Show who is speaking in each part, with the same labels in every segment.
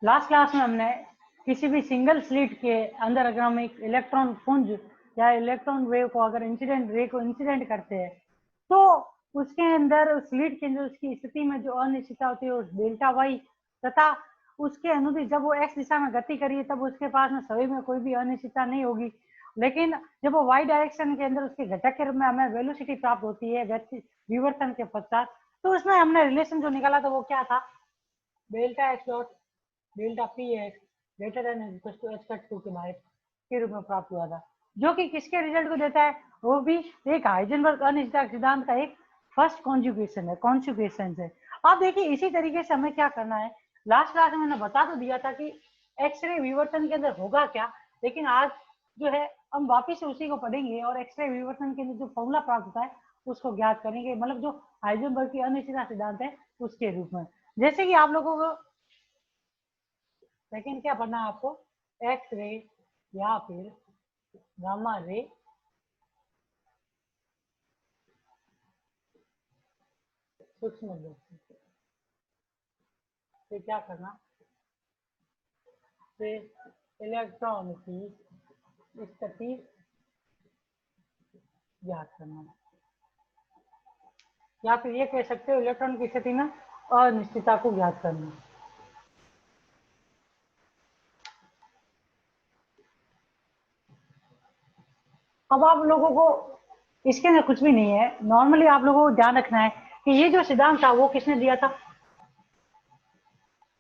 Speaker 1: Last class में हमने किसी भी सिंगल स्लिट के अंदर अगर हम एक इलेक्ट्रॉन पुंज या इलेक्ट्रॉन वेव को अगर इंसिडेंट रे को इंसिडेंट करते हैं तो उसके अंदर स्लिट के अंदर उसकी स्थिति में जो अनिश्चितता होती है उस डेल्टा वाई तथा उसके अनुदिश जब वो एक्स दिशा में गति करिए तब उसके पास में सभी में कोई भी अनिश्चितता नहीं होगी। लेकिन जब वो वाई डायरेक्शन के अंदर उसके घटक के रूप में हमें वेलोसिटी प्राप्त होती है विवर्तन के पश्चात, तो उसमें हमने रिलेशन जो निकाला था वो क्या था, delta x dot delta P x greater than equal to h cut two के बाहर के रूप में प्राप्त हुआ था, जो कि किसके रिजल्ट को देता है, वो भी एक हाइजेनबर्ग अनिश्चितता सिद्धांत का एक फर्स्ट कॉन्जुगेशन है। अब देखिए इसी तरीके से हमें क्या करना है, लास्ट क्लास में मैंने बता तो दिया था कि एक्सरे विवर्तन के अंदर होगा क्या, लेकिन आज जो है हम वापिस से उसी को पढ़ेंगे और एक्सरे विवर्तन के अंदर जो फॉर्मूला प्राप्त होता है उसको ज्ञात करेंगे, मतलब जो हाइजेनबर्ग की अनिश्चितता सिद्धांत है उसके रूप में। जैसे कि आप लोगों को सेकेंड क्या पढ़ना है आपको, एक्स रे या फिर गामा रे सूक्ष्मदर्शी से क्या करना, से इलेक्ट्रॉन की स्थिति ज्ञात करना, या फिर ये कह सकते हो इलेक्ट्रॉन की स्थिति में अनिश्चितता को ज्ञात करना। अब आप लोगों को इसके अंदर कुछ भी नहीं है, नॉर्मली आप लोगों को ध्यान रखना है कि ये जो सिद्धांत था वो किसने दिया था,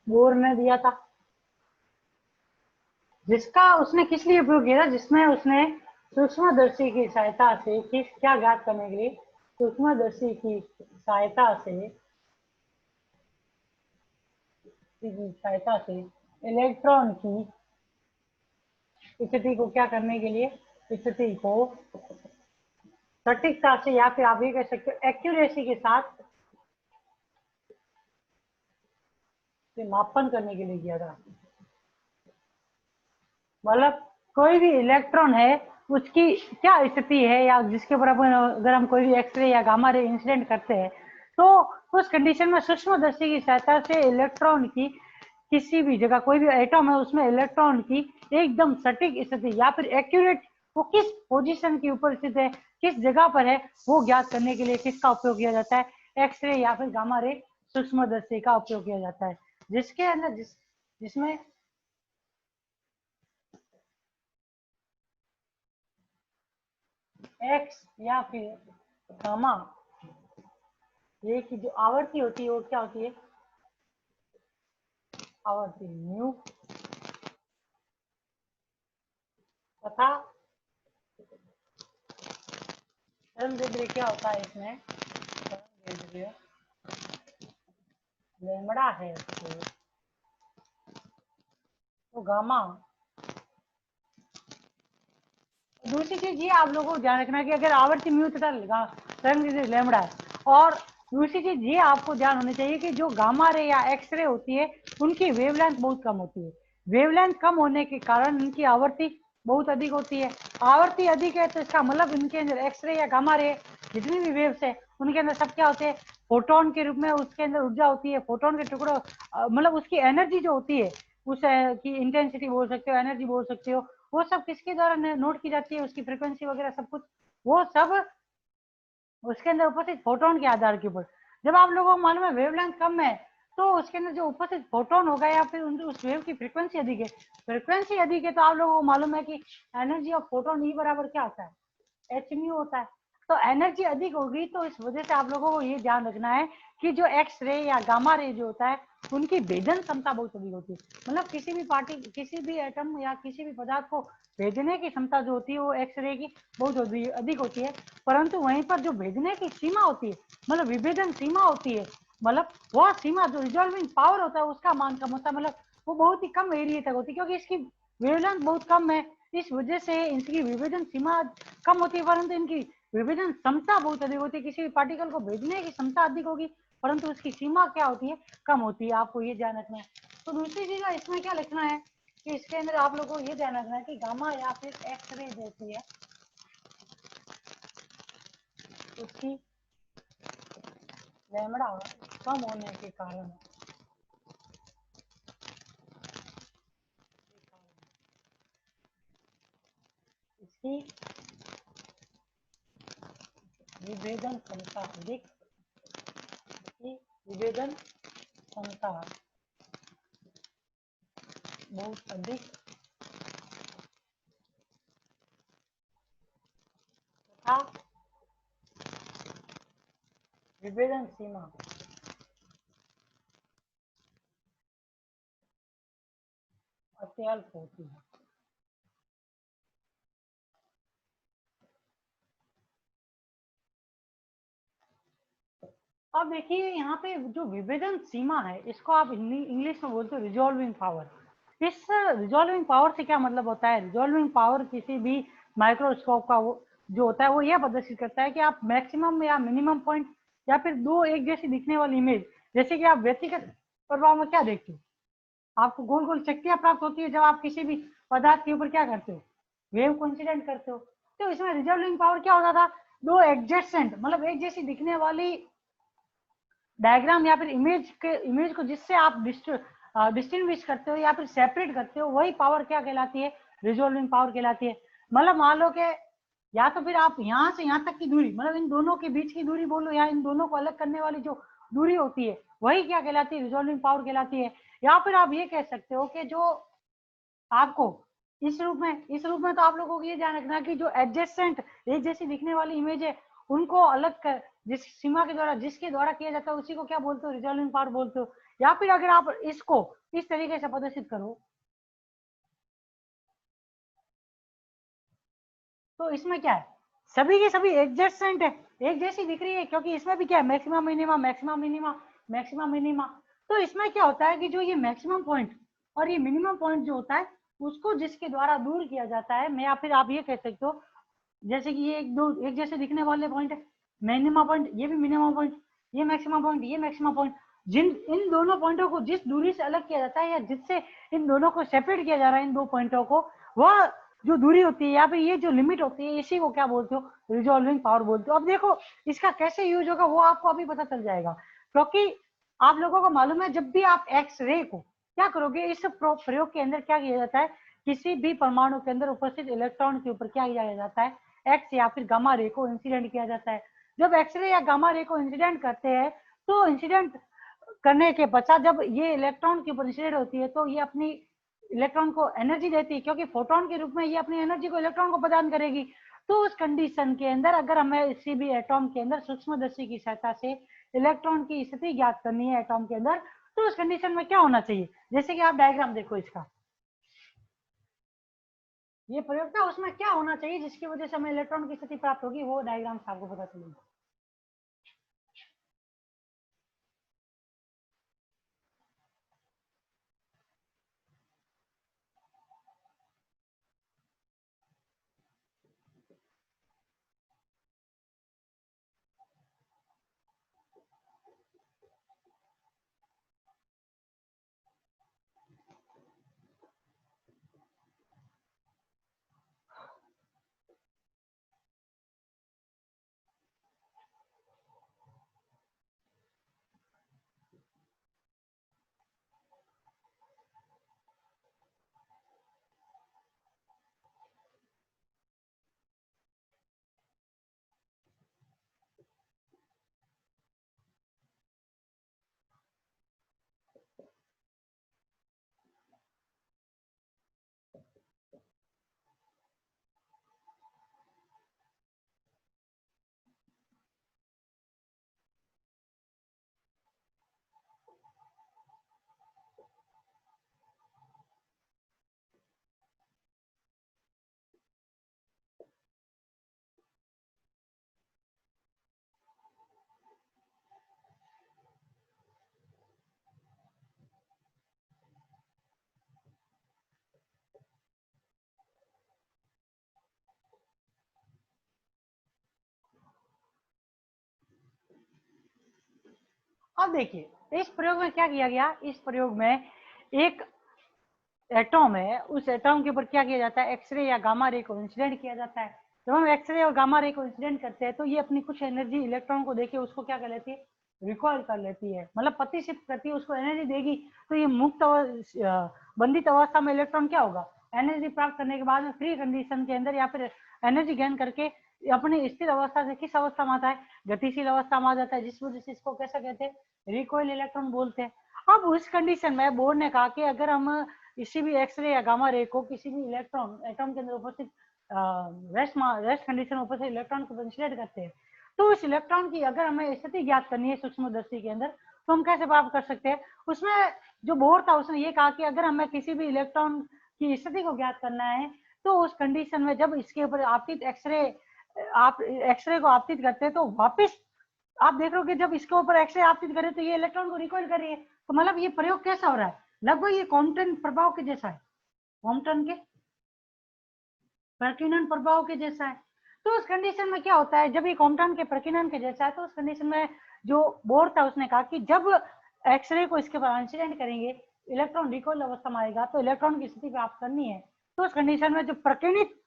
Speaker 1: बोर ने दिया था, जिसका उसने किस लिए उपयोग किया था, जिसमें उसने सूक्ष्मदर्शी की सहायता से किस क्या ज्ञात करने के लिए, सूक्ष्मदर्शी की सहायता से इलेक्ट्रॉन की स्थिति को क्या करने के लिए, स्थिति को सटीकता से या फिर आप ये कह सकते हो एक्यूरेसी के साथ मापन करने के लिए किया था। मतलब कोई भी इलेक्ट्रॉन है उसकी क्या स्थिति है या जिसके ऊपर अगर हम कोई भी एक्सरे या गामा रे इंसिडेंट करते हैं तो उस कंडीशन में सूक्ष्मदर्शी की सहायता से इलेक्ट्रॉन की किसी भी जगह कोई भी एटम है उसमें इलेक्ट्रॉन की एकदम सटीक स्थिति या फिर एक्यूरेट वो किस पोजीशन के ऊपर स्थित है, किस जगह पर है, वो ज्ञात करने के लिए किसका उपयोग किया जाता है, एक्सरे या फिर गामा रे सूक्ष्मदर्शी का उपयोग किया जाता है, जिसके अंदर जिसमें एक्स या फिर गामा ये की जो आवृत्ति होती है वो क्या होती है, आवृत्ति म्यू तथा तरंगदैर्घ्य क्या होता है इसमें, तरंगदैर्घ्य लैम्बडा है तो गामा। दूसरी चीज ये आप लोगों को ध्यान रखना है कि अगर आवर्ती म्यू तथा तरंगदैर्घ्य लैम्बडा है, और दूसरी चीज ये आपको ध्यान होनी चाहिए कि जो गामा रे या एक्स रे होती है उनकी वेवलेंथ बहुत कम होती है, वेवलेंथ कम होने के कारण इनकी आवर्ती बहुत अधिक होती है, आवर्ती अधिक है तो इसका मतलब इनके अंदर एक्सरे या गामा रे जितनी भी वेव्स है उनके अंदर सब क्या होते हैं, फोटोन के रूप में उसके अंदर ऊर्जा होती है, फोटोन के टुकड़ों मतलब उसकी एनर्जी जो होती है उस की इंटेंसिटी बोल सकते हो, एनर्जी बोल सकते हो, वो सब किसके द्वारा नोट की जाती है, उसकी फ्रीक्वेंसी वगैरह सब कुछ वो सब उसके अंदर उपस्थित फोटोन के आधार के ऊपर। जब आप लोगों को मालूम है वेवलेंथ कम है तो उसके अंदर जो उपस्थित फोटोन होगा या फिर उस वेव की फ्रीक्वेंसी अधिक है, फ्रीक्वेंसी अधिक है तो आप लोगों को मालूम है कि एनर्जी ऑफ फोटोन ई बराबर क्या होता है, एच म्यू होता है। तो एनर्जी अधिक होगी तो इस वजह से आप लोगों को ये ध्यान रखना है कि जो एक्स रे या गामा रे जो होता है उनकी भेदन क्षमता बहुत अधिक होती है, मतलब किसी भी एटम या किसी भी पदार्थ को भेजने की क्षमता जो होती है वो एक्स रे की बहुत अधिक होती है, परंतु वहीं पर जो भेजने की सीमा होती है मतलब विभेदन सीमा होती है, मतलब वह सीमा जो रिजॉल्विंग पावर होता है उसका मान कम होता है, मतलब वो बहुत ही कम एरिया तक होती है क्योंकि इसकी वेवलेंथ बहुत कम है, इस वजह से इनकी विभेदन सीमा कम होती है परंतु इनकी विभेदन क्षमता बहुत अधिक होती है, किसी भी पार्टिकल को भेजने की क्षमता अधिक होगी परंतु उसकी सीमा क्या होती है, कम होती है, आपको ये ध्यान रखना है। तो दूसरी चीज इसमें क्या लिखना है कि इसके अंदर आप लोगों को ये ध्यान रखना है कि गामा या फिर एक्स रे होती है उसकी लैम्बडा कम होने के कारण की विभेदन क्षमता अधिक, की विभेदन क्षमता बहुत अधिक तथा विभेदन सीमा अत्यल्प होती है। अब देखिए यहाँ पे जो विभेदन सीमा है इसको आप इंग्लिश में बोलते हो रिजॉल्विंग पावर। इस रिजॉल्विंग पावर से क्या मतलब होता है? रिजॉल्विंग पावर किसी भी माइक्रोस्कोप का जो होता है वो यह प्रदर्शित करता है कि आप मैक्सिमम या मिनिमम पॉइंट या फिर दो एक जैसी दिखने वाली इमेज, जैसे कि आप व्यक्तिगत प्रभाव में क्या देखते हो, आपको गोल गोल शक्तियां प्राप्त होती है जब आप किसी भी पदार्थ के ऊपर क्या करते हो, वेव को इंसिडेंट करते हो। तो इसमें रिजॉल्विंग पावर क्या होता था, दो एडजेसेंट मतलब एक जैसी दिखने वाली डायग्राम या फिर इमेज को जिससे आप डिस्टिंग्विश करते हो या फिर सेपरेट करते हो, वही पावर क्या कहलाती है, रिजॉल्विंग पावर कहलाती है। मतलब मान लो कि या तो फिर आप यहाँ से यहाँ तक की दूरी, मतलब इन दोनों के बीच की दूरी बोलो या इन दोनों को अलग करने वाली जो दूरी होती है वही क्या कहलाती है, रिजॉल्विंग पावर कहलाती है। या फिर आप ये कह सकते हो कि जो आपको इस रूप में तो आप लोगों को ये ध्यान रखना कि जो एडजेसेंट एक जैसी दिखने वाली इमेज है उनको अलग कर जिस सीमा के द्वारा जिसके द्वारा किया जाता है उसी को क्या बोलते हो, रिजॉल्विंग पावर बोलते हो। या फिर अगर आप इसको इस तरीके से प्रदर्शित करो तो इसमें क्या है, सभी के सभी एडजेसेंट है, एक जैसी दिख रही है, क्योंकि इसमें भी क्या है, maximum minima maximum minima maximum minima. तो इसमें क्या होता है कि जो ये मैक्सिमम पॉइंट और ये मिनिमम पॉइंट जो होता है उसको जिसके द्वारा दूर किया जाता है, मैं या फिर आप ये कह सकते हो जैसे कि ये एक दो एक जैसे दिखने वाले पॉइंट है, मिनिमम पॉइंट ये भी मिनिमम पॉइंट, ये मैक्सिमम पॉइंट ये मैक्सिमम पॉइंट, जिन इन दोनों पॉइंटों को जिस दूरी से अलग किया जाता है या जिससे इन दोनों को सेपरेट किया जा रहा है इन दो पॉइंटों को, वह जो दूरी होती है या फिर ये जो लिमिट होती है इसी को क्या बोलते हो, रिजॉल्विंग पावर बोलते हो। अब देखो इसका कैसे यूज होगा वो आपको अभी पता चल जाएगा, क्योंकि आप लोगों को मालूम है जब भी आप एक्स रे को क्या करोगे, इस प्रयोग के अंदर क्या किया जाता है, किसी भी परमाणु के अंदर उपस्थित इलेक्ट्रॉन के ऊपर क्या किया जाता है, एक्स या फिर गामा रे को इंसिडेंट किया जाता है। जब एक्सरे या गामा रे को इंसिडेंट करते हैं तो इंसिडेंट करने के पश्चात जब ये इलेक्ट्रॉन के ऊपर इंसिडेंट होती है तो ये अपनी इलेक्ट्रॉन को एनर्जी देती है, क्योंकि फोटोन के रूप में ये अपनी एनर्जी को इलेक्ट्रॉन को प्रदान करेगी। तो उस कंडीशन के अंदर अगर हमें किसी भी एटॉम के अंदर सूक्ष्मदर्शी की सहायता से इलेक्ट्रॉन की स्थिति ज्ञात करनी है एटॉम के अंदर, तो उस कंडीशन में क्या होना चाहिए, जैसे कि आप डायग्राम देखो इसका, ये प्रयोग था उसमें क्या होना चाहिए जिसकी वजह से हमें इलेक्ट्रॉन की स्थिति प्राप्त होगी, वो डायग्राम से आपको पता चलेगा। अब देखिए इस प्रयोग में क्या किया गया, इस प्रयोग में एक एटॉम है, उस एटॉम के ऊपर क्या किया जाता है, एक्सरे या गामा रे को इंसिडेंट किया जाता है। जब हम एक्सरे और गामा रे को इंसिडेंट करते हैं तो ये अपनी कुछ एनर्जी इलेक्ट्रॉन को देके उसको क्या कर लेती है, रिकॉइल कर लेती है, मतलब प्रतिशिफ्ट करती है, उसको एनर्जी देगी। तो ये मुक्त बंधित अवस्था में इलेक्ट्रॉन क्या होगा, एनर्जी प्राप्त करने के बाद में फ्री कंडीशन के अंदर या फिर एनर्जी गेन करके अपनी स्थिर अवस्था से किस अवस्था में आता है, गतिशील अवस्था में आ जाता है, जिस वजह से इसको कैसा कहते हैं, रिकॉइल इलेक्ट्रॉन बोलते हैं। अब उस कंडीशन में बोर्ड ने कहा कि अगर हम किसी भी एक्सरे या गामा रे को किसी भी इलेक्ट्रॉन एटम के अंदर उपस्थित रेस्ट कंडीशन में उपस्थित इलेक्ट्रॉन को इंसुलेट करते हैं, तो उस इलेक्ट्रॉन की अगर हमें स्थिति ज्ञात करनी है सूक्ष्मदर्शी के अंदर, तो हम कैसे प्राप्त कर सकते हैं। उसमें जो बोर्ड था उसने ये कहा कि अगर हमें किसी भी इलेक्ट्रॉन की स्थिति को ज्ञात करना है, तो उस कंडीशन में जब इसके ऊपर आपतित एक्सरे आप एक्सरे को आपतित करते हैं, तो वापस आप देख रहे हो कि जब इसके ऊपर एक्सरे आपतित करे तो ये इलेक्ट्रॉन को रिकॉइल कर रही है। तो मतलब ये प्रयोग कैसा हो रहा है, लगभग ये कॉम्पटन प्रभाव के जैसा है, कॉम्पटन के प्रकीर्णन प्रभाव के जैसा है। तो उस कंडीशन में क्या होता है, जब ये कॉम्पटन के प्रकीर्णन के जैसा है, तो उस कंडीशन में जो बोर्ड था उसने कहा कि जब एक्सरे को इसके ऊपर इंसिडेंट करेंगे, इलेक्ट्रॉन रिकॉइल अवस्था में आएगा, तो इलेक्ट्रॉन की स्थिति प्राप्त करनी है। तो उस कंडीशन में जो प्रकीर्णित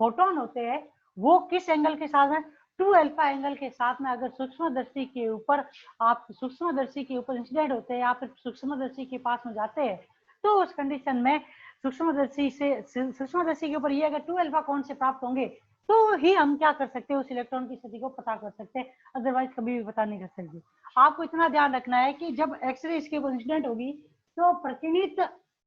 Speaker 1: फोटोन होते हैं वो किस एंगल के साथ में, 2 अल्फा एंगल के साथ में अगर सूक्ष्मदर्शी के ऊपर आप सूक्ष्मदर्शी के ऊपर इंसिडेंट होते हैं या फिर सूक्ष्मदर्शी के पास में जाते हैं, तो उस कंडीशन में सूक्ष्मदर्शी के ऊपर ये अगर 2 अल्फा कोण से प्राप्त होंगे, तो ही हम क्या कर सकते हैं, उस इलेक्ट्रॉन की स्थिति को पता कर सकते हैं, अदरवाइज कभी भी पता नहीं कर सकते। आपको इतना ध्यान रखना है कि जब एक्सरे इसके ऊपर इंसिडेंट होगी, तो प्रकीर्णित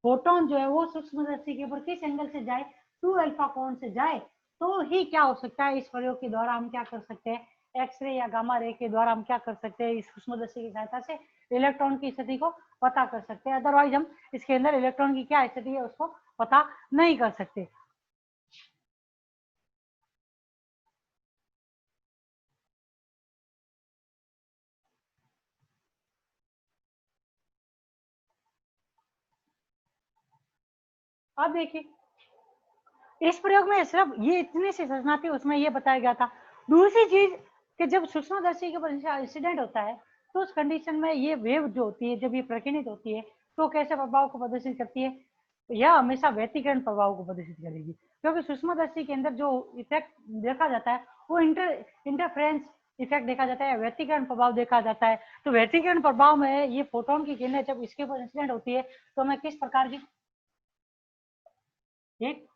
Speaker 1: फोटोन जो है वो सूक्ष्मदर्शी के ऊपर किस एंगल से जाए, 2 अल्फा कोण से जाए, तो ही क्या हो सकता है। इस प्रयोग के द्वारा हम क्या कर सकते हैं, एक्सरे या गामा रे के द्वारा हम क्या कर सकते हैं, इस सूक्ष्मदर्शी की सहायता से इलेक्ट्रॉन की स्थिति को पता कर सकते हैं, अदरवाइज हम इसके अंदर इलेक्ट्रॉन की क्या स्थिति है उसको पता नहीं कर सकते। अब देखिए इस प्रयोग में सिर्फ ये इतनी सी संरचना थी, उसमें ये बताया गया था। दूसरी चीज कि जब सूक्ष्मदर्शी के ऊपर इंसिडेंट होता है, तो उस कंडीशन में ये वेव जो होती है, जब ये प्रकीर्णित होती है, तो कैसे प्रभाव को प्रदर्शित करती है, यह हमेशा व्यतिकरण प्रभाव को प्रदर्शित करेगी, क्योंकि सूक्ष्मदर्शी के अंदर जो इफेक्ट देखा जाता है वो इंटरफ्रेंस इफेक्ट देखा जाता है, व्यतिकरण प्रभाव देखा जाता है। तो व्यतिकरण प्रभाव में ये फोटोन की किरणें जब इसके ऊपर इंसिडेंट होती है, तो हमें किस प्रकार की एक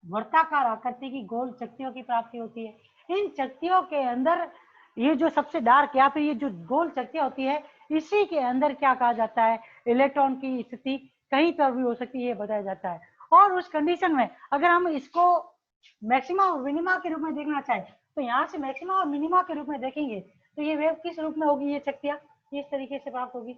Speaker 1: वर्ताकार आकृति की गोल चक्तियों की प्राप्ति होती है। इन चक्तियों के अंदर ये जो सबसे डार्क या फिर ये जो गोल चक्तियां होती है, इसी के अंदर क्या कहा जाता है, इलेक्ट्रॉन की स्थिति कहीं पर भी हो सकती है, बताया जाता है। और उस कंडीशन में अगर हम इसको मैक्सिमा और मिनिमा के रूप में देखना चाहें, तो यहाँ से मैक्सिमा और मिनिमा के रूप में देखेंगे, तो ये वेव किस रूप में होगी, ये चक्तियां किस तरीके से प्राप्त होगी,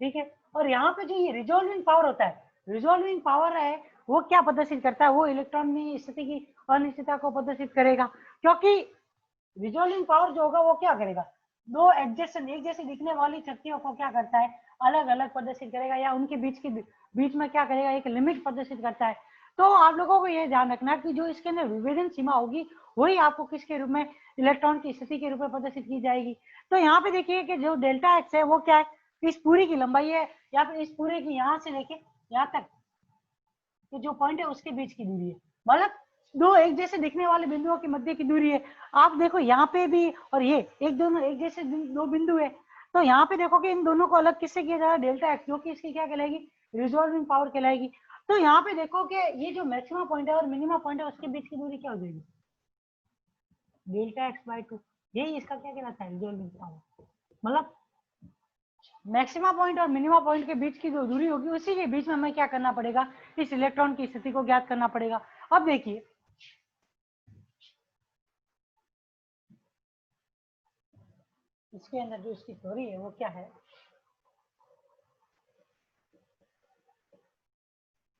Speaker 1: ठीक है। और यहाँ पे जो ये रिजोल्विंग पावर होता है, रिजोल्विंग पावर है वो क्या प्रदर्शित करता है, वो इलेक्ट्रॉन की स्थिति की अनिश्चितता को प्रदर्शित करेगा, क्योंकि रिजोल्विंग पावर जो होगा वो क्या करेगा, दो एडजेसेंट एक जैसी दिखने वाली शक्तियों को क्या करता है, अलग अलग प्रदर्शित करेगा, या उनके बीच में क्या करेगा, एक लिमिट प्रदर्शित करता है। तो आप लोगों को ये ध्यान रखना कि जो इसके अंदर विभेदन सीमा होगी वही आपको किसके रूप में, इलेक्ट्रॉन की स्थिति के रूप में प्रदर्शित की जाएगी। तो यहाँ पे देखिए कि जो डेल्टा एक्स है वो क्या है, इस पूरी की लंबाई है, या फिर इस पूरे की यहाँ से लेके यहाँ तक तो जो पॉइंट है उसके बीच की दूरी है, मतलब दो एक जैसे दिखने वाले बिंदुओं के मध्य की दूरी है। आप देखो यहाँ पे भी और ये एक दोनों एक जैसे दो बिंदु है, तो यहाँ पे देखो कि इन दोनों को अलग किससे किया जा रहा है, डेल्टा एक्स, जो कि इसकी क्या कहलाएगी, रिजॉल्विंग पावर कहलाएगी। तो यहाँ पे देखो कि ये जो मैक्सिमम पॉइंट है और मिनिमम पॉइंट है उसके बीच की दूरी क्या हो जाएगी, डेल्टा एक्स बाई 2, यही इसका क्या कहलाता है, रिजॉल्विंग पावर। मतलब मैक्सिमा पॉइंट और मिनिमा पॉइंट के बीच की जो दूरी होगी उसी के बीच में हमें क्या करना पड़ेगा, इस इलेक्ट्रॉन की स्थिति को ज्ञात करना पड़ेगा। अब देखिए इसके अंदर जो इसकी थ्योरी है वो क्या है,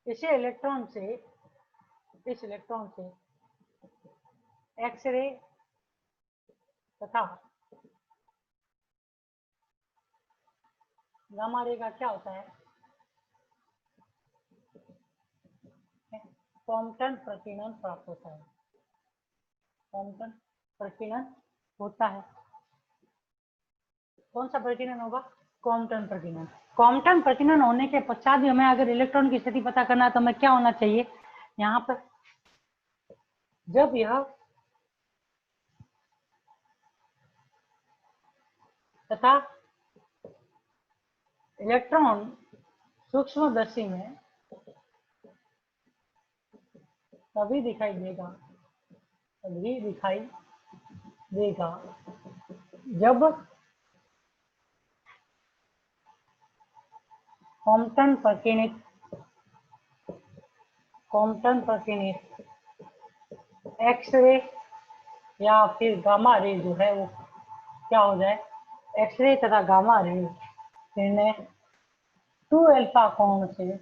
Speaker 1: इस इलेक्ट्रॉन से एक्सरे तथा गामा रे का क्या होता है, कॉम्पटन प्रकीर्णन प्राप्त होता है, कॉम्पटन प्रकीर्णन होता है। कौन सा प्रकीर्णन होगा, कॉम्पटन प्रकीर्णन। कॉम्पटन प्रकीर्णन होने के पश्चात भी हमें अगर इलेक्ट्रॉन की स्थिति पता करना है तो हमें क्या होना चाहिए, यहाँ पर जब यह तथा इलेक्ट्रॉन सूक्ष्मदर्शी में तभी दिखाई देगा, तभी दिखाई देगा जब कॉम्पटन प्रकीर्णित एक्सरे या फिर गामा रे जो है वो क्या हो जाए, एक्सरे तथा गामा रे किरणें 2 अल्फा कोण से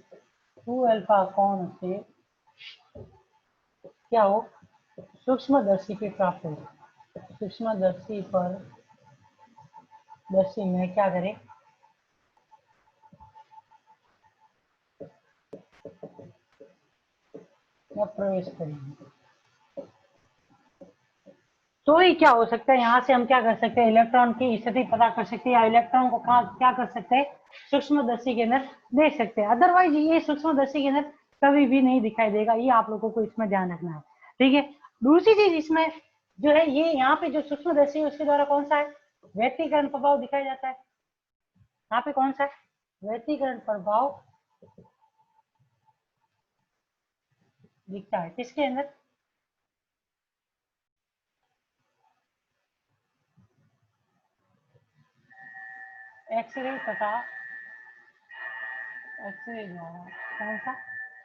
Speaker 1: क्या हो, सूक्ष्मदर्शी पे प्राप्त हो। सूक्ष्मदर्शी पर दर्शी में क्या करें, या प्रवेश करेंगे। तो ही क्या हो सकता है, यहाँ से हम क्या कर सकते हैं, इलेक्ट्रॉन की स्थिति पता कर सकते हैं, या इलेक्ट्रॉन को कहाँ क्या कर सकते हैं, सूक्ष्मदर्शी के अंदर देख सकते हैं। अदरवाइज ये सूक्ष्मदर्शी के अंदर कभी भी नहीं दिखाई देगा, ये आप लोगों को इसमें ध्यान रखना है। ठीक है, दूसरी चीज इसमें जो है, ये यहाँ पे जो सूक्ष्मदर्शी है उसके द्वारा कौन सा है, व्यतिकरण प्रभाव दिखाया जाता है। यहाँ पे कौन सा है, व्यतिकरण प्रभाव दिखता है किसके अंदर, एक्सरे तथा एक्सरे द्वारा कौन सा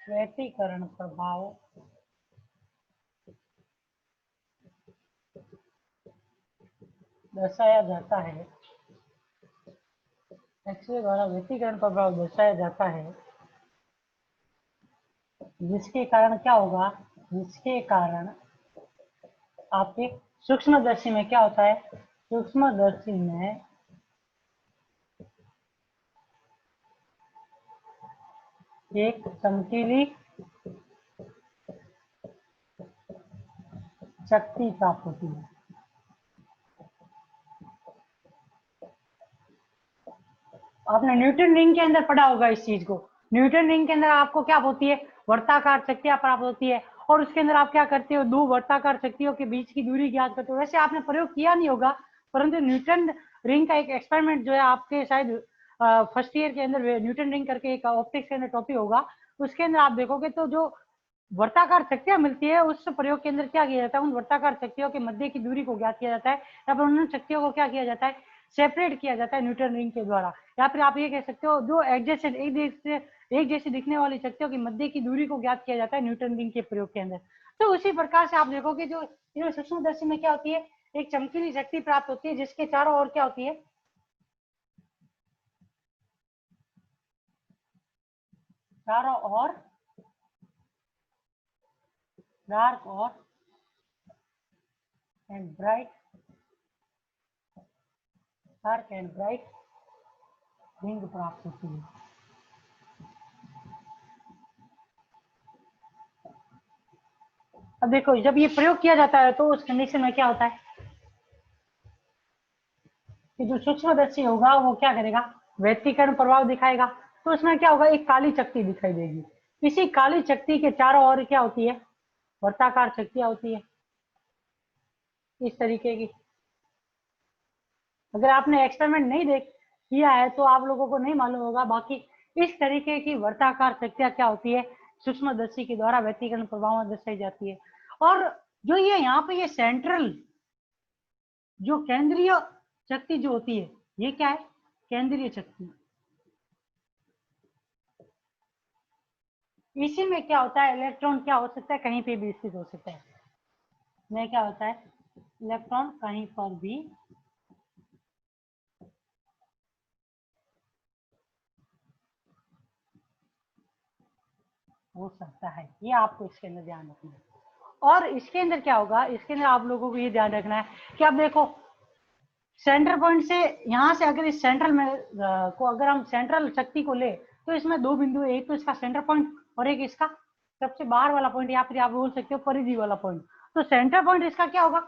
Speaker 1: व्यतिकरण प्रभाव दर्शाया जाता है, एक्सरे द्वारा व्यतिकरण प्रभाव दर्शाया जाता है, जिसके कारण क्या होगा, जिसके कारण आपके सूक्ष्मदर्शी में क्या होता है, सूक्ष्मदर्शी में एक चमकीली शक्ति प्राप्त होती है। आपने न्यूटन रिंग के अंदर पढ़ा होगा इस चीज को। न्यूटन रिंग के अंदर आपको क्या होती है, वर्ताकार शक्तियां प्राप्त होती है, और उसके अंदर आप क्या करते हो, दो वर्ताकार शक्तियों के बीच की दूरी ज्ञात करते हो। वैसे आपने प्रयोग किया नहीं होगा, परंतु न्यूटन रिंग का एक एक्सपेरिमेंट जो है आपके शायद फर्स्ट ईयर के अंदर न्यूटन रिंग करके एक ऑप्टिक्स के अंदर टॉपिक होगा, उसके अंदर आप देखोगे तो जो वर्ताकार शक्तियां मिलती है उस प्रयोग के अंदर क्या किया जाता है, उन वर्ताकार शक्तियों के मध्य की दूरी को ज्ञात किया जाता है, या फिर उन शक्तियों को क्या किया जाता है, सेपरेट किया जाता है न्यूटन रिंग के द्वारा। या फिर आप ये कह सकते हो जो एडजेसेंट एक जैसी दिखने वाली शक्तियों की मध्य की दूरी को ज्ञात किया जाता है न्यूटन रिंग के प्रयोग के अंदर। तो उसी प्रकार से आप देखोगे जो सूक्ष्मदर्शी में क्या होती है, एक चमकीली शक्ति प्राप्त होती है जिसके चारों ओर क्या होती है, चारों ओर डार्क और and bright, dark and bright ring प्राप्त होती है। अब देखो जब ये प्रयोग किया जाता है तो उस कंडीशन में क्या होता है कि जो सूक्ष्मदर्शी होगा वो क्या करेगा, व्यतिकरण प्रभाव दिखाएगा। तो उसमें क्या होगा, एक काली चक्ति दिखाई देगी। इसी काली चक्ति के चारों ओर क्या होती है, वर्ताकार शक्तियां होती है इस तरीके की। अगर आपने एक्सपेरिमेंट नहीं देख किया है तो आप लोगों को नहीं मालूम होगा, बाकी इस तरीके की वर्ताकार शक्तियां क्या होती है, सूक्ष्मदर्शी के द्वारा व्यतिकरण प्रभाव में दर्शाई जाती है। और जो ये यहाँ पे ये सेंट्रल जो केंद्रीय शक्ति जो होती है, ये क्या है, केंद्रीय शक्ति। इसी में क्या होता है, इलेक्ट्रॉन क्या हो सकता है, कहीं पे भी स्थित हो सकता है। में क्या होता है, इलेक्ट्रॉन कहीं पर भी हो सकता है, ये आपको इसके अंदर ध्यान रखना है। और इसके अंदर क्या होगा, इसके अंदर आप लोगों को ये ध्यान रखना है कि आप देखो सेंटर पॉइंट से यहाँ से अगर इस सेंट्रल में को अगर हम सेंट्रल शक्ति को ले तो इसमें दो बिंदु है, एक तो इसका सेंटर पॉइंट और एक इसका सबसे बाहर वाला पॉइंट, या फिर आप बोल सकते हो परिधि वाला पॉइंट। तो सेंटर पॉइंट इसका क्या होगा,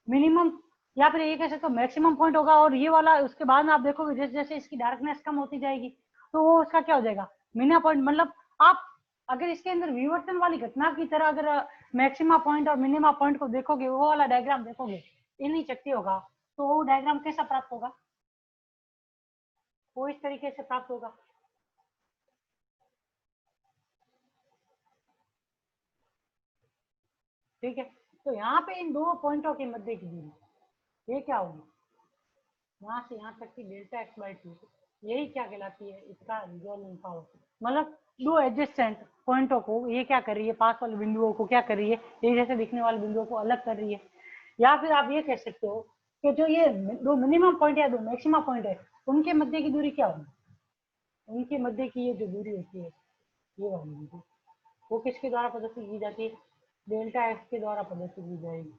Speaker 1: मिनिमम या फिर ये कह सकते हो मैक्सिमम पॉइंट होगा, और ये वाला उसके बाद में आप देखोगे जैसे जैसे इसकी डार्कनेस कम होती जाएगी तो वो उसका क्या हो जाएगा, मिना पॉइंट। मतलब आप अगर इसके अंदर विवर्तन वाली घटना की तरह अगर मैक्सिमा पॉइंट और मिनिमा पॉइंट को देखोगे, वो वाला डायग्राम देखोगे, इन्हीं शक्ति होगा, तो वो डायग्राम कैसा प्राप्त होगा, वो इस तरीके से प्राप्त होगा। ठीक है। तो यहाँ पे इन दो पॉइंटों के मध्य की दूरी ये क्या होगी, यहाँ से यहाँ तक की डेल्टा एक्स बाई टू, यही क्या कहलाती है, इसका रिजॉल्विंग पावर। मतलब दो एडजेसेंट पॉइंटों को ये क्या कर रही है, पास वाले बिंदुओं को क्या कर रही है, एक जैसे दिखने वाले बिंदुओं को अलग कर रही है। या फिर आप ये कह सकते हो कि जो ये दो मिनिमम पॉइंट या दो मैक्सिमम पॉइंट है, उनके मध्य की दूरी क्या होगी, उनके मध्य की ये जो दूरी होती है ये वाली दूरी, वो किसके द्वारा प्रदर्शित की जाती है, डेल्टा एक्स के द्वारा प्रदर्शित की जाएगी।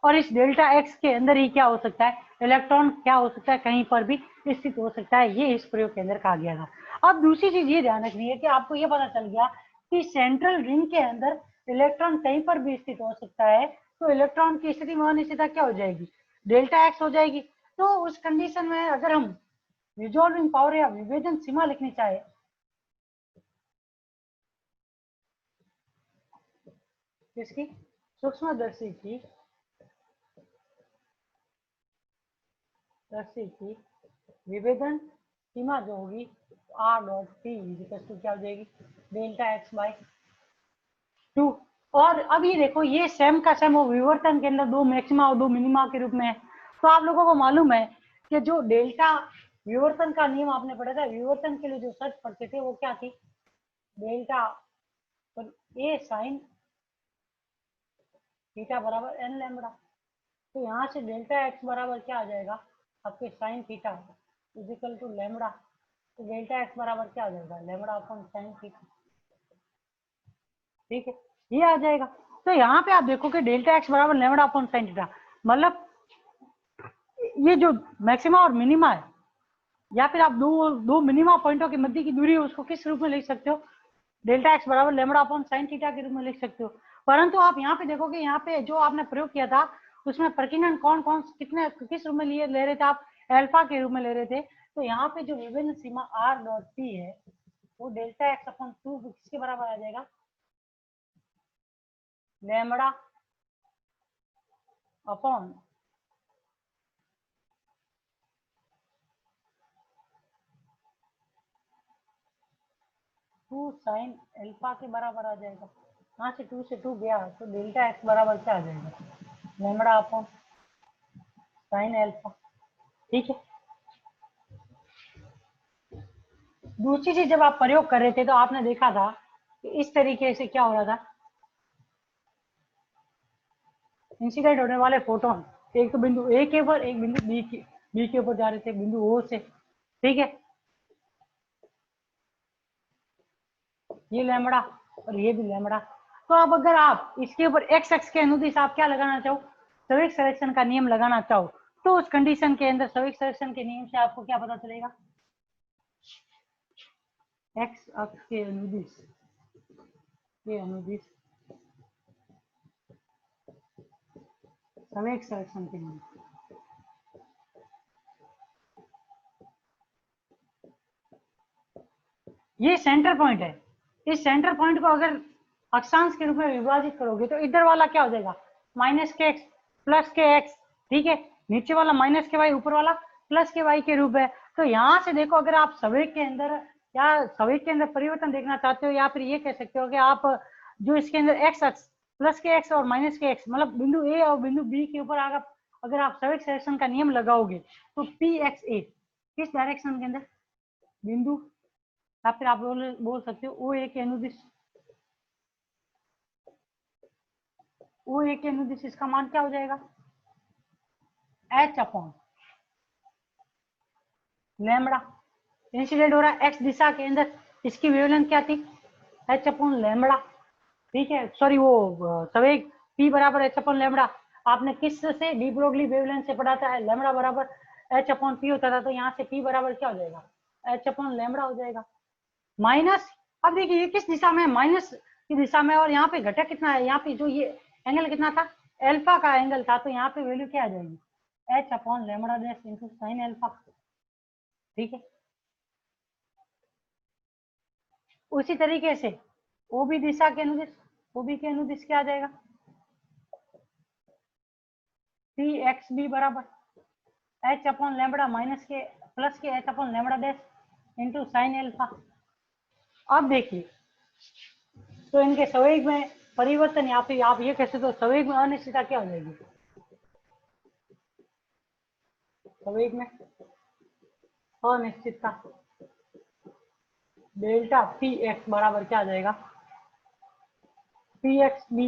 Speaker 1: और इस डेल्टा एक्स के अंदर ही क्या हो सकता है, इलेक्ट्रॉन क्या हो सकता है, कहीं पर भी स्थित हो सकता है, ये इस प्रयोग के अंदर कहा गया था। अब दूसरी चीज ये ध्यान रखनी है कि आपको ये पता चल गया कि सेंट्रल रिंग के अंदर इलेक्ट्रॉन कहीं पर भी स्थित हो सकता है, तो इलेक्ट्रॉन की स्थिति में अनिश्चितता क्या हो जाएगी, डेल्टा एक्स हो जाएगी। तो उस कंडीशन में अगर हम रिजॉल्विंग पावर या विभेदन सीमा लिखनी चाहे, किसकी, सूक्ष्मदर्शी की विभेदन सीमा जो होगी आर डॉट टी क्या हो जाएगी, डेल्टा एक्स बाई टू। और अब ये देखो ये सेम का सेम वो विवर्तन के अंदर दो मैक्सिमा और दो मिनिमा के रूप में है। तो आप लोगों को मालूम है कि जो डेल्टा विवर्तन का नियम आपने पढ़ा था, विवर्तन के लिए जो शर्त पढ़ते थे वो क्या थी, डेल्टा ए साइन थीटा बराबर एन लैम्बडा। तो यहाँ से डेल्टा एक्स बराबर क्या आ जाएगा, आपके sin theta is equal to lambda. तो डेल्टा एक्स बराबर क्या आ जाएगा, लैम्बडा अपॉन साइन थीटा। ठीक है, ये आ जाएगा। तो यहाँ पे आप देखो कि डेल्टा एक्स बराबर लैम्बडा अपॉन साइन थीटा, मतलब ये जो मैक्सिमा और मिनिमा है, या फिर आप दो मिनिमा पॉइंटों के मध्य की दूरी है, उसको किस रूप में लिख सकते हो, डेल्टा एक्स बराबर लैम्बडा अपॉन साइन थीटा के रूप में लिख सकते हो। परंतु आप यहाँ पे देखोगे, यहाँ पे जो आपने प्रयोग किया था उसमें प्रकीर्णन कौन कौन कितने किस रूप में ले रहे थे आप, अल्फा के रूप में ले रहे थे। तो यहाँ पे जो विभिन्न सीमा आर डॉट टी है वो डेल्टा एक्स अपॉन टू किसके बराबर आ जाएगा, lambda upon two sine alpha के बराबर आ जाएगा। यहाँ से टू से टू गया तो डेल्टा एक्स बराबर क्या आ जाएगा, लैम्बडा अपॉन साइन अल्फा। ठीक है, दूसरी चीज जब आप प्रयोग कर रहे थे तो आपने देखा था कि इस तरीके से क्या हो रहा था, इंसिडेंट होने वाले फोटोन एक तो बिंदु ए के ऊपर, एक बिंदु बी के ऊपर जा रहे थे, बिंदु ओ से। ठीक है, ये लैम्बडा और ये भी लैम्बडा। तो अब अगर आप इसके ऊपर एक्स एक्स के अनुदिश आप क्या लगाना चाहो, सवेग सिलेक्शन का नियम लगाना चाहो, तो उस कंडीशन के अंदर सवेग सिलेक्शन के नियम से आपको क्या पता चलेगा, एक्स अक्ष के अनुदिश सवेग सिलेक्शन के नियम, ये सेंटर पॉइंट है। इस सेंटर पॉइंट को अगर अक्षांश के रूप में विभाजित करोगे तो इधर वाला क्या हो जाएगा, माइनस के एक्स प्लस के एक्स। ठीक है, नीचे वाला माइनस के वाई, ऊपर वाला प्लस के वाई के रूप है। तो यहाँ से देखो, अगर आप सवेग के अंदर या सवेग के अंदर परिवर्तन देखना चाहते हो, या फिर ये कह सकते हो कि आप जो इसके अंदर एक्स अक्ष प्लस के एक्स और माइनस के एक्स, मतलब बिंदु ए और बिंदु बी के ऊपर अगर आप सवेग सिलेक्शन का नियम लगाओगे तो पी एक्स ए किस डायरेक्शन के अंदर, बिंदु, या फिर आप बोल सकते हो ओ ए के अनुदिश, ओ ए के अनुदिश इसका मान क्या हो जाएगा, एच अपॉन लैम्बडा। इंसिडेंट हो रहा है एक्स दिशा के अंदर, इसकी वेवलेंथ क्या थी, एच अपॉन लैम्बडा। ठीक है, सॉरी वो सवेग पी बराबर एच अपॉन लैम्बडा आपने किस से, डी ब्रोगली वेवलेंथ से पढ़ा था, लैम्बडा बराबर एच अपॉन पी होता था। तो यहाँ से पी बराबर क्या हो जाएगा, एच अपॉन लैम्बडा हो जाएगा माइनस। अब देखिए ये किस दिशा में, माइनस की दिशा में, और यहाँ पे घटक कितना है, यहाँ पे जो ये एंगल कितना था, अल्फा का एंगल था। तो यहाँ पे वैल्यू क्या आ जाएगी, H upon lambda dash into sine alpha. ठीक है, उसी तरीके से ओ बी दिशा के अनुदिश, ओ बी के अनुदिश क्या आ जाएगा, पी एक्स बी बराबर एच अपॉन लैम्बडा माइनस के प्लस के H upon lambda dash into sine alpha. अब देखिए, तो इनके सवेग में परिवर्तन, या फिर आप ये कह सकते हो संवेग में अनिश्चितता क्या हो जाएगी? संवेग में अनिश्चितता डेल्टा पी एक्स बराबर क्या आ जाएगा? P X B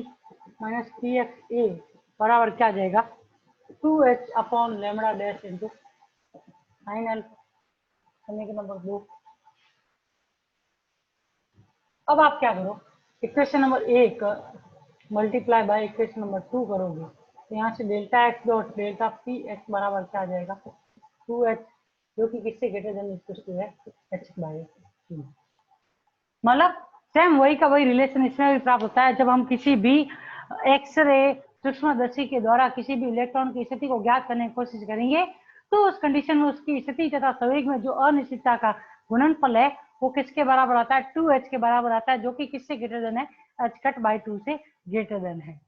Speaker 1: minus P X A बराबर क्या आ जाएगा? 2h upon lambda dash into final समीकरण नंबर 2। अब आप क्या करो, equation number 1 multiply by equation number 2 करोगे, तो यहाँ से delta x dot delta P X बराबर क्या आ जाएगा? 2h, जो कि किससे ग्रेटर देन इक्वल टू है h बाय 2। मतलब सेम वही का वही रिलेशन इसमें भी प्राप्त होता है। जब हम किसी भी एक्सरे सूक्ष्मदर्शी के द्वारा किसी भी इलेक्ट्रॉन की स्थिति को ज्ञात करने की कोशिश करेंगे, तो उस कंडीशन में उसकी स्थिति तथा संवेग में जो अनिश्चितता का गुणनफल है वो किसके बराबर आता है? 2h के बराबर आता है, जो कि किससे ग्रेटर देन है? h कट बाय 2 से ग्रेटर देन है।